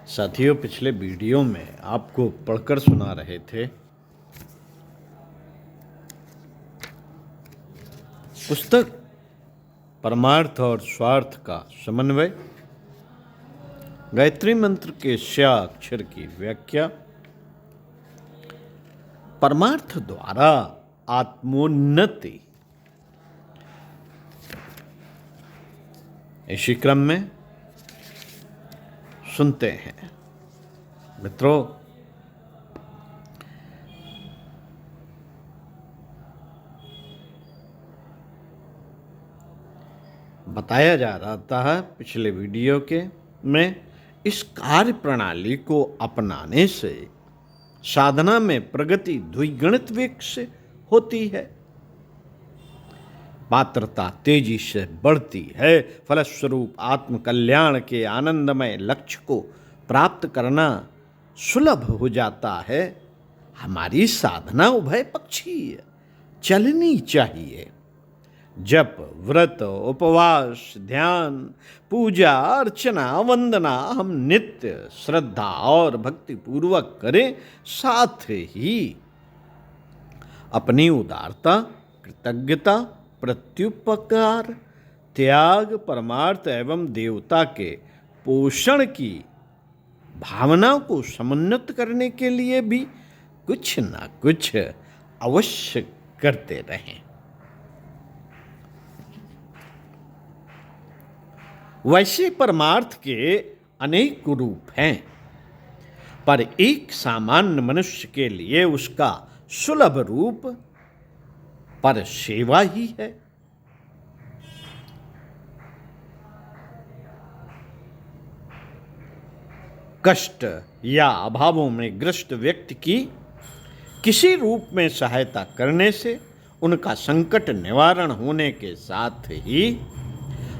साथियों, पिछले वीडियो में आपको पढ़कर सुना रहे थे पुस्तक परमार्थ और स्वार्थ का समन्वय, गायत्री मंत्र के स्या अक्षर की व्याख्या, परमार्थ द्वारा आत्मोन्नति। इसी क्रम में सुनते हैं मित्रों, बताया जा रहा था पिछले वीडियो के में इस कार्य प्रणाली को अपनाने से साधना में प्रगति द्विगुणित वेग से होती है, पात्रता तेजी से बढ़ती है, फलस्वरूप आत्म कल्याण के आनंदमय लक्ष्य को प्राप्त करना सुलभ हो जाता है। हमारी साधना उभय पक्षीय चलनी चाहिए। जप, व्रत, उपवास, ध्यान, पूजा, अर्चना, वंदना हम नित्य श्रद्धा और भक्ति पूर्वक करें, साथ ही अपनी उदारता, कृतज्ञता, प्रत्युपकार, त्याग, परमार्थ एवं देवता के पोषण की भावना को समुन्नत करने के लिए भी कुछ न कुछ अवश्य करते रहें। वैसे परमार्थ के अनेक रूप हैं, पर एक सामान्य मनुष्य के लिए उसका सुलभ रूप पर सेवा ही है। कष्ट या अभावों में ग्रस्त व्यक्ति की किसी रूप में सहायता करने से उनका संकट निवारण होने के साथ ही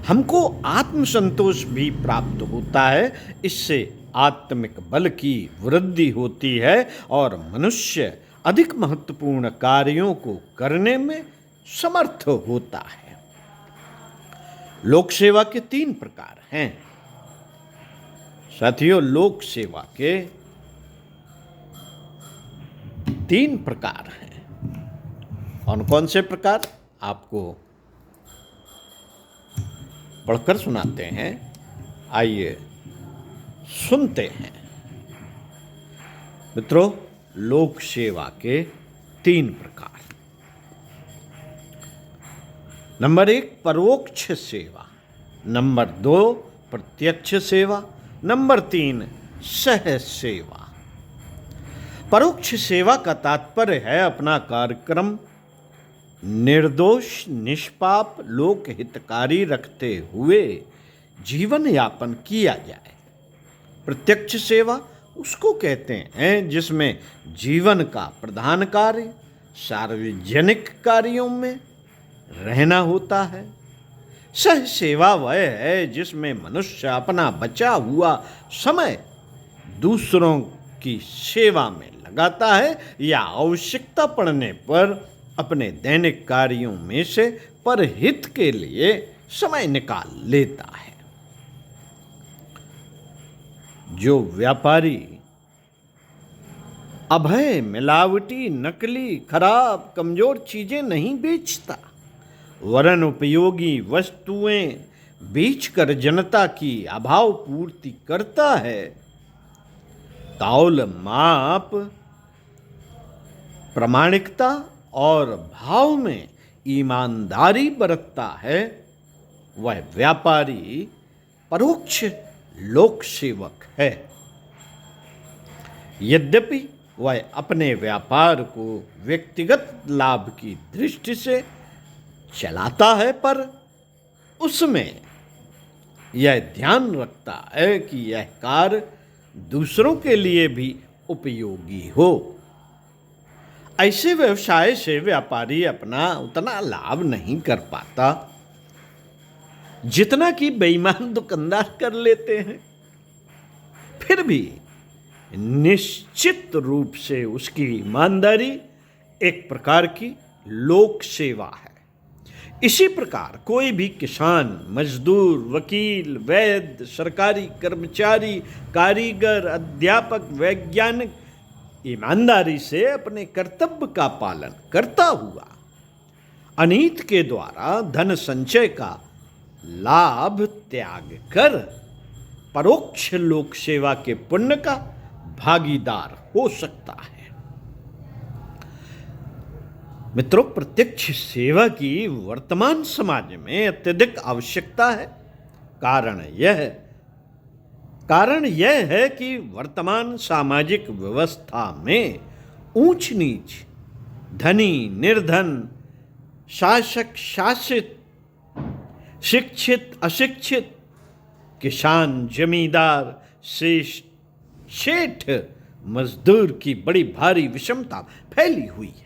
हमको आत्मसंतोष भी प्राप्त होता है। इससे आत्मिक बल की वृद्धि होती है और मनुष्य अधिक महत्वपूर्ण कार्यों को करने में समर्थ होता है। लोक सेवा के 3 प्रकार हैं साथियों। लोक सेवा के 3 प्रकार हैं। कौन कौन से प्रकार आपको पढ़कर सुनाते हैं, आइए सुनते हैं मित्रों। लोक सेवा के 3 प्रकार। नंबर 1 परोक्ष सेवा, नंबर 2 प्रत्यक्ष सेवा, नंबर 3 सह सेवा। परोक्ष सेवा का तात्पर्य है अपना कार्यक्रम निर्दोष, निष्पाप, लोक हितकारी रखते हुए जीवन यापन किया जाए। प्रत्यक्ष सेवा उसको कहते हैं जिसमें जीवन का प्रधान कार्य सार्वजनिक कार्यों में रहना होता है। सह सेवा वह है जिसमें मनुष्य अपना बचा हुआ समय दूसरों की सेवा में लगाता है या आवश्यकता पड़ने पर अपने दैनिक कार्यों में से परहित के लिए समय निकाल लेता है। जो व्यापारी अभय, मिलावटी, नकली, खराब, कमजोर चीजें नहीं बेचता, वरन उपयोगी वस्तुएं बेचकर जनता की अभाव पूर्ति करता है, तौल माप, प्रामाणिकता और भाव में ईमानदारी बरतता है, वह व्यापारी परोक्ष लोक सेवक है। यद्यपि वह अपने व्यापार को व्यक्तिगत लाभ की दृष्टि से चलाता है, पर उसमें यह ध्यान रखता है कि यह कार्य दूसरों के लिए भी उपयोगी हो। ऐसे व्यवसाय से व्यापारी अपना उतना लाभ नहीं कर पाता जितना कि बेईमान दुकानदार कर लेते हैं। फिर भी निश्चित रूप से उसकी ईमानदारी एक प्रकार की लोक सेवा है। इसी प्रकार कोई भी किसान, मजदूर, वकील, वैद्य, सरकारी कर्मचारी, कारीगर, अध्यापक, वैज्ञानिक ईमानदारी से अपने कर्तव्य का पालन करता हुआ अनीत के द्वारा धन संचय का लाभ त्याग कर परोक्ष लोक सेवा के पुण्य का भागीदार हो सकता है। मित्रों, प्रत्यक्ष सेवा की वर्तमान समाज में अत्यधिक आवश्यकता है। कारण यह है कि वर्तमान सामाजिक व्यवस्था में ऊंच नीच, धनी निर्धन, शासक शासित, शिक्षित अशिक्षित, किसान जमींदार, सेठ मजदूर की बड़ी भारी विषमता फैली हुई है।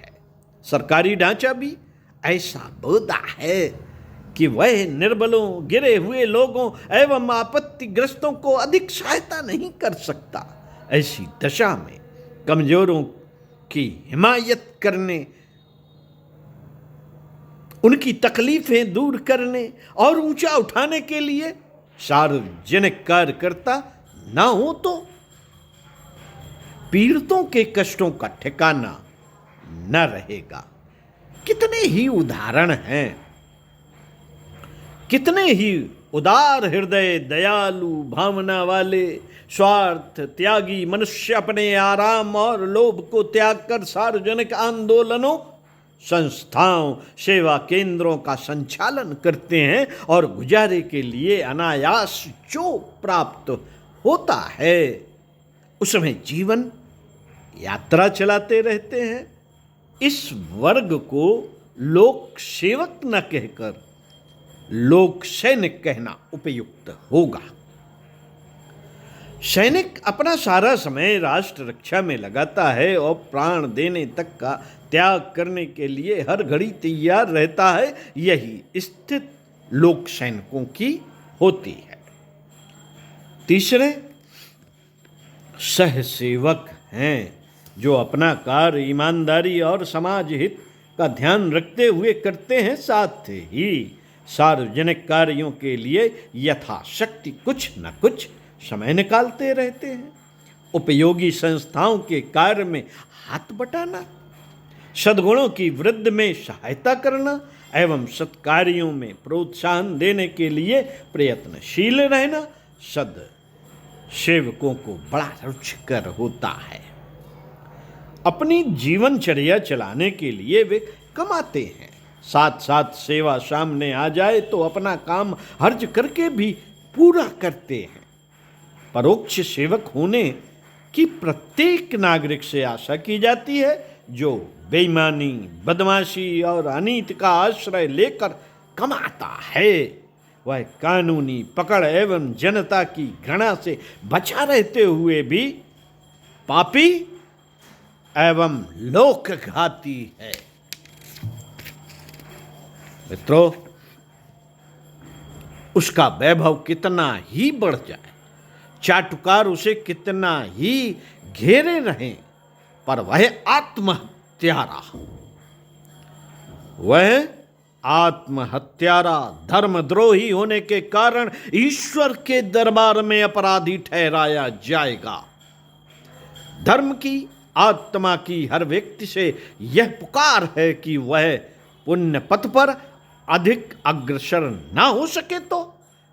सरकारी ढांचा भी ऐसा बोधा है कि वह निर्बलों, गिरे हुए लोगों एवं आपत्तिग्रस्तों को अधिक सहायता नहीं कर सकता। ऐसी दशा में कमजोरों की हिमायत करने, उनकी तकलीफें दूर करने और ऊंचा उठाने के लिए सार्वजनिक कार्यकर्ता ना हो तो पीड़ितों के कष्टों का ठिकाना न रहेगा। कितने ही उदाहरण हैं, कितने ही उदार हृदय, दयालु भावना वाले, स्वार्थ त्यागी मनुष्य अपने आराम और लोभ को त्याग कर सार्वजनिक आंदोलनों, संस्थाओं, सेवा केंद्रों का संचालन करते हैं और गुजारे के लिए अनायास जो प्राप्त होता है उसमें जीवन यात्रा चलाते रहते हैं। इस वर्ग को लोक सेवक न कहकर लोक सैनिक कहना उपयुक्त होगा। सैनिक अपना सारा समय राष्ट्र रक्षा में लगाता है और प्राण देने तक का त्याग करने के लिए हर घड़ी तैयार रहता है। यही स्थिति लोक सैनिकों की होती है। तीसरे सहसेवक हैं, जो अपना कार्य ईमानदारी और समाज हित का ध्यान रखते हुए करते हैं, साथ ही सार्वजनिक कार्यों के लिए यथाशक्ति कुछ न कुछ समय निकालते रहते हैं। उपयोगी संस्थाओं के कार्य में हाथ बटाना, सद्गुणों की वृद्धि में सहायता करना एवं सत्कार्यों में प्रोत्साहन देने के लिए प्रयत्नशील रहना सद सेवकों को बड़ा रुचिकर होता है। अपनी जीवनचर्या चलाने के लिए वे कमाते हैं, साथ साथ सेवा सामने आ जाए तो अपना काम हर्ज करके भी पूरा करते हैं। परोक्ष सेवक होने की प्रत्येक नागरिक से आशा की जाती है, जो बेईमानी, बदमाशी और अनीति का आश्रय लेकर कमाता है। वह कानूनी पकड़ एवं जनता की घृणा से बचा रहते हुए भी पापी एवं लोकघाती है। मित्रों, उसका वैभव कितना ही बढ़ जाए, चाटुकार उसे कितना ही घेरे रहें, पर वह आत्महत्यारा, धर्मद्रोही होने के कारण ईश्वर के दरबार में अपराधी ठहराया जाएगा। धर्म की आत्मा की हर व्यक्ति से यह पुकार है कि वह पुण्य पथ पर अधिक अग्रसर ना हो सके तो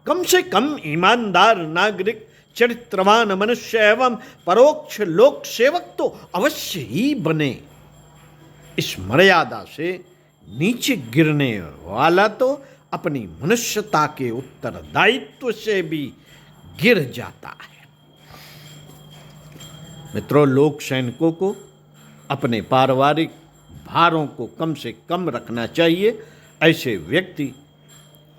कम से कम ईमानदार नागरिक, चरित्रवान मनुष्य एवं परोक्ष लोक सेवक तो अवश्य ही बने। इस मर्यादा से नीचे गिरने वाला तो अपनी मनुष्यता के उत्तरदायित्व से भी गिर जाता है। मित्रों, लोक सैनिकों को अपने पारिवारिक भारों को कम से कम रखना चाहिए। ऐसे व्यक्ति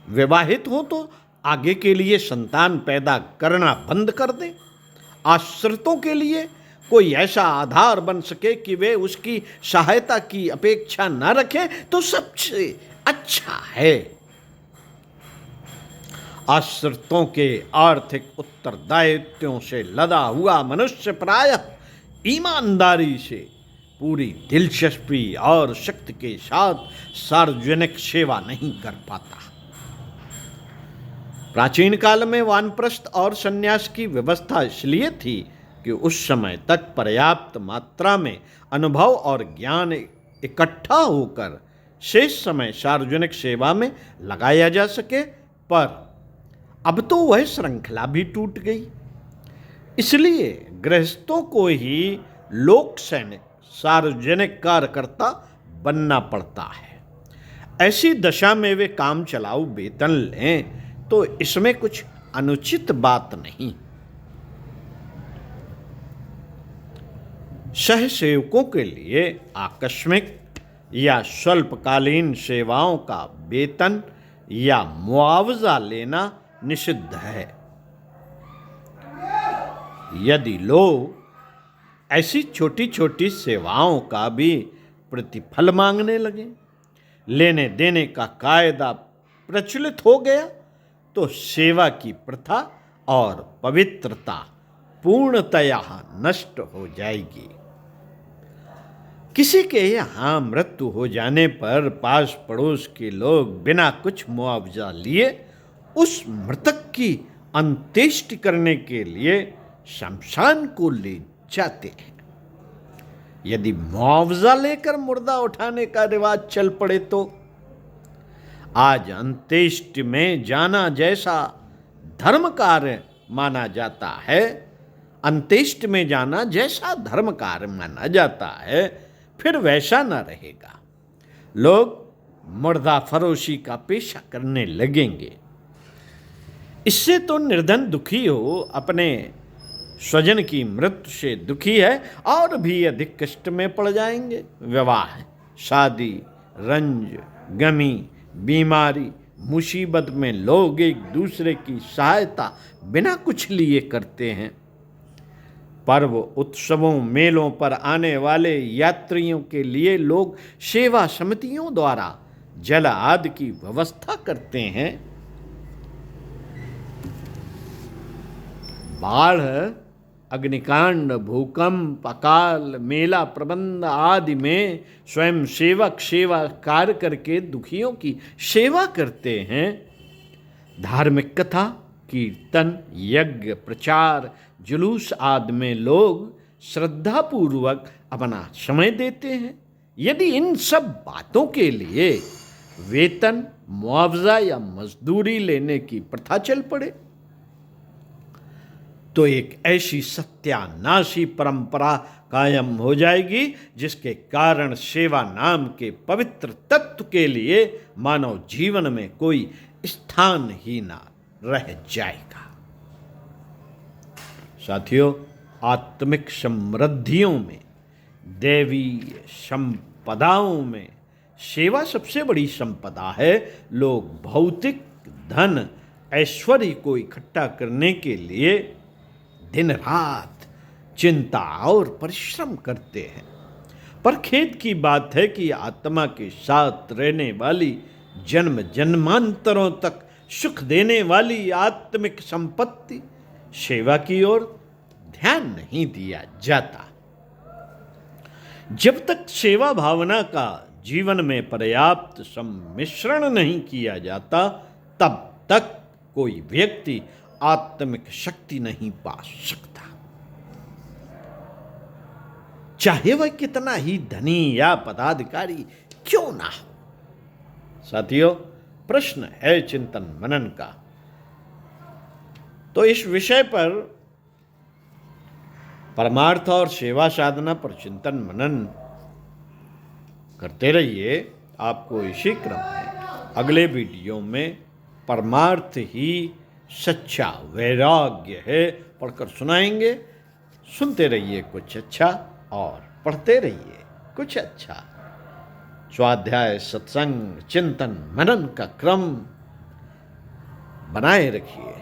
विवाहित हो तो आगे के लिए संतान पैदा करना बंद कर दें। आश्रितों के लिए कोई ऐसा आधार बन सके कि वे उसकी सहायता की अपेक्षा न रखें तो सबसे अच्छा है। आश्रितों के आर्थिक उत्तरदायित्वों से लदा हुआ मनुष्य प्रायः ईमानदारी से पूरी दिलचस्पी और शक्ति के साथ सार्वजनिक सेवा नहीं कर पाता। प्राचीन काल में वानप्रस्थ और संन्यास की व्यवस्था इसलिए थी कि उस समय तक पर्याप्त मात्रा में अनुभव और ज्ञान इकट्ठा होकर शेष समय सार्वजनिक सेवा में लगाया जा सके, पर अब तो वह श्रृंखला भी टूट गई। इसलिए गृहस्थों को ही लोक सैनिक, सार्वजनिक कार्यकर्ता बनना पड़ता है। ऐसी दशा में वे काम चलाऊ वेतन लें तो इसमें कुछ अनुचित बात नहीं। सहसेवकों के लिए आकस्मिक या स्वल्पकालीन सेवाओं का वेतन या मुआवजा लेना निषिद्ध है। यदि लोग ऐसी छोटी छोटी सेवाओं का भी प्रतिफल मांगने लगे, लेने देने का कायदा प्रचलित हो गया, तो सेवा की प्रथा और पवित्रता पूर्णतया नष्ट हो जाएगी। किसी के यहाँ मृत्यु हो जाने पर पास पड़ोस के लोग बिना कुछ मुआवजा लिए उस मृतक की अंत्येष्टि करने के लिए शमशान को ले जाते हैं। यदि मुआवजा लेकर मुर्दा उठाने का रिवाज चल पड़े तो आज अंत्येष्टि में जाना जैसा धर्म कार्य माना जाता है, अंत्येष्टि में जाना जैसा धर्म कार्य माना जाता है, फिर वैसा न रहेगा। लोग मुर्दा फरोशी का पेशा करने लगेंगे। इससे तो निर्धन दुखी हो अपने स्वजन की मृत्यु से दुखी है और भी अधिक कष्ट में पड़ जाएंगे। विवाह, शादी, रंज, गमी, बीमारी, मुसीबत में लोग एक दूसरे की सहायता बिना कुछ लिए करते हैं। पर्व, उत्सवों, मेलों पर आने वाले यात्रियों के लिए लोग सेवा समितियों द्वारा जल आदि की व्यवस्था करते हैं। बाढ़, अग्निकांड, भूकंप, अकाल, मेला प्रबंध आदि में स्वयं सेवक सेवा कार्य करके दुखियों की सेवा करते हैं। धार्मिक कथा, कीर्तन, यज्ञ, प्रचार, जुलूस आदि में लोग श्रद्धापूर्वक अपना समय देते हैं। यदि इन सब बातों के लिए वेतन, मुआवजा या मजदूरी लेने की प्रथा चल पड़े तो एक ऐसी सत्यानाशी परंपरा कायम हो जाएगी जिसके कारण सेवा नाम के पवित्र तत्व के लिए मानव जीवन में कोई स्थान ही ना रह जाएगा। साथियों, आत्मिक समृद्धियों में, दैवी संपदाओं में सेवा सबसे बड़ी संपदा है। लोग भौतिक धन, ऐश्वर्य को इकट्ठा करने के लिए दिन रात चिंता और परिश्रम करते हैं, पर खेद की बात है कि आत्मा के साथ रहने वाली, जन्म जन्मांतरों तक सुख देने वाली आत्मिक संपत्ति सेवा की ओर ध्यान नहीं दिया जाता। जब तक सेवा भावना का जीवन में पर्याप्त सम्मिश्रण नहीं किया जाता, तब तक कोई व्यक्ति आत्मिक शक्ति नहीं पा सकता, चाहे वह कितना ही धनी या पदाधिकारी क्यों ना हो। साथियों, प्रश्न है चिंतन मनन का, तो इस विषय पर परमार्थ और सेवा साधना पर चिंतन मनन करते रहिए। आपको इसी क्रम में अगले वीडियो में परमार्थ ही सच्चा वैराग्य है पढ़कर सुनाएंगे। सुनते रहिए कुछ अच्छा और पढ़ते रहिए कुछ अच्छा। स्वाध्याय, सत्संग, चिंतन मनन का क्रम बनाए रखिए।